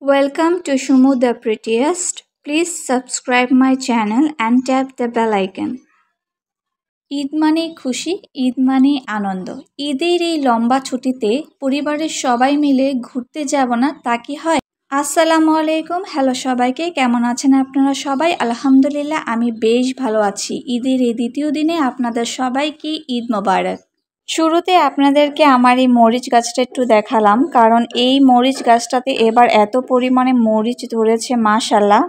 Welcome to Shumu the Prettiest. Please subscribe my channel and tap the bell icon. Eid মানেই খুশি, ঈদ মানেই আনন্দ। ঈদের এই লম্বা ছুটিতে পরিবারের সবাই মিলে ঘুরতে যাব না তা কি হয়? আসসালামু আলাইকুম, হ্যালো সবাইকে, কেমন আছেন আপনারা সবাই? আলহামদুলিল্লাহ আমি বেশ ভালো আছি। ঈদের এই দ্বিতীয় দিনে আপনাদের সবাইকে ঈদ মোবারক। শুরুতে আপনাদেরকে আমার এই মরিচ গাছটা একটু দেখালাম, কারণ এই মরিচ গাছটাতে এবার এত পরিমাণে মরিচ ধরেছে মাশাআল্লাহ।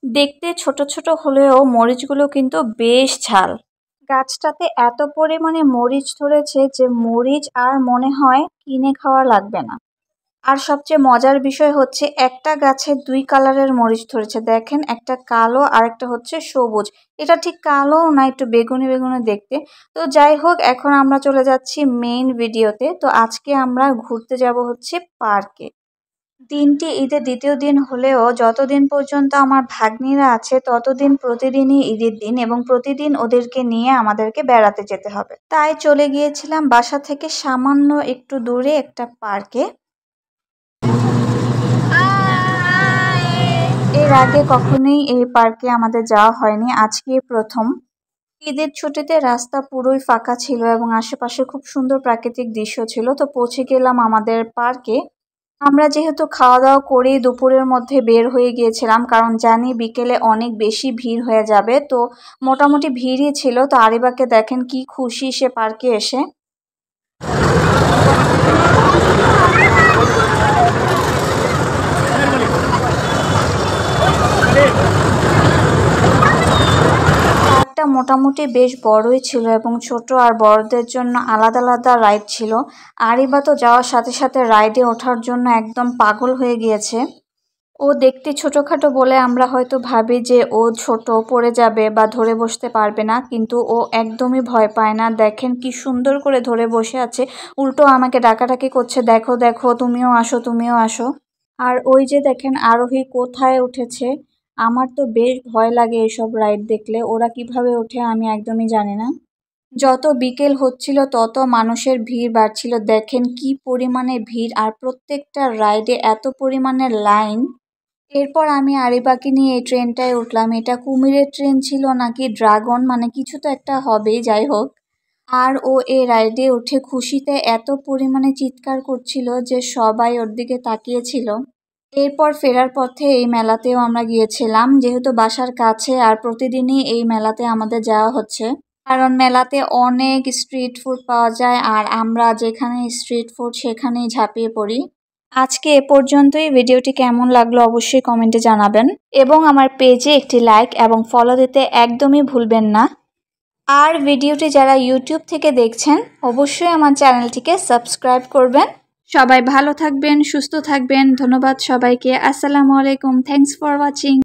দেখতে ছোট ছোট হলেও মরিচগুলো কিন্তু বেশ ঝাল। গাছটাতে এত পরিমাণে মরিচ ধরেছে যে মরিচ আর মনে হয় কিনে খাওয়া লাগবে না। আর সবচেয়ে মজার বিষয় হচ্ছে একটা গাছে দুই কালারের মরিচ ধরেছে, দেখেন, একটা কালো আর একটা হচ্ছে সবুজ। এটা ঠিক কালো না, একটু বেগুনি বেগুনি দেখতে। তো যাই হোক, এখন আমরা চলে যাচ্ছি মেইন ভিডিওতে। তো আজকে আমরা ঘুরতে যাব হচ্ছে পার্কে। দিনটি ঈদের দ্বিতীয় দিন হলেও যতদিন পর্যন্ত আমার ভাগ্নিরা আছে ততদিন প্রতিদিনই ঈদের দিন এবং প্রতিদিন ওদেরকে নিয়ে আমাদেরকে বেড়াতে যেতে হবে। তাই চলে গিয়েছিলাম বাসা থেকে সামান্য একটু দূরে একটা পার্কে। এর আগে কখনোই এই পার্কে আমাদের যাওয়া হয়নি, আজকে প্রথম। ঈদের ছুটিতে রাস্তা পুরোই ফাঁকা ছিল এবং আশেপাশে খুব সুন্দর প্রাকৃতিক দৃশ্য ছিল। তো পৌঁছে গেলাম আমাদের পার্কে। আমরা যেহেতু খাওয়া দাওয়া করে দুপুরের মধ্যে বের হয়ে গিয়েছিলাম, কারণ জানি বিকেলে অনেক বেশি ভিড় হয়ে যাবে। তো মোটামুটি ভিড়ই ছিল। তো আরিবাকে দেখেন কি খুশি সে পার্কে এসে। পার্কটা মোটামুটি বেশ বড়ই ছিল এবং ছোট আর বড়দের জন্য আলাদা আলাদা রাইড ছিল। আরিবা তো যাওয়ার সাথে সাথে রাইডে ওঠার জন্য একদম পাগল হয়ে গিয়েছে। ও দেখতে ছোটোখাটো বলে আমরা হয়তো ভাবি যে ও ছোট, পড়ে যাবে বা ধরে বসতে পারবে না, কিন্তু ও একদমই ভয় পায় না। দেখেন কি সুন্দর করে ধরে বসে আছে, উল্টো আমাকে ডাকাডাকি করছে, দেখো দেখো তুমিও আসো তুমিও আসো। আর ওই যে দেখেন আরোহী কোথায় উঠেছে। আমার তো বেশ ভয় লাগে এসব রাইড দেখলে, ওরা কিভাবে ওঠে আমি একদমই জানি না। যত বিকেল হচ্ছিল তত মানুষের ভিড় বাড়ছিল, দেখেন কি পরিমাণে ভিড়, আর প্রত্যেকটা রাইডে এত পরিমাণে লাইন। এরপর আমি আরিবাকে নিয়ে এই ট্রেনটায় উঠলাম। এটা কুমিরের ট্রেন ছিল নাকি ড্রাগন, মানে কিছু তো একটা হবেই, যাই হোক। আর ও এই রাইডে উঠে খুশিতে এত পরিমাণে চিৎকার করছিল যে সবাই ওর দিকে তাকিয়েছিল। এরপর ফেরার পথে এই মেলাতেও আমরা গিয়েছিলাম, যেহেতু বাসার কাছে আর প্রতিদিনই এই মেলাতে আমাদের যাওয়া হচ্ছে, কারণ মেলাতে অনেক স্ট্রিট ফুড পাওয়া যায় আর আমরা যেখানে স্ট্রিট ফুড সেখানেই ঝাঁপিয়ে পড়ি। আজকে এ পর্যন্তই। ভিডিওটি কেমন লাগলো অবশ্যই কমেন্টে জানাবেন এবং আমার পেজে একটি লাইক এবং ফলো দিতে একদমই ভুলবেন না। আর ভিডিওটি যারা ইউটিউব থেকে দেখছেন অবশ্যই আমার চ্যানেলটিকে সাবস্ক্রাইব করবেন। সবাই ভালো থাকবেন, সুস্থ থাকবেন। ধন্যবাদ সবাইকে। আসসালামু আলাইকুম। Thanks for watching.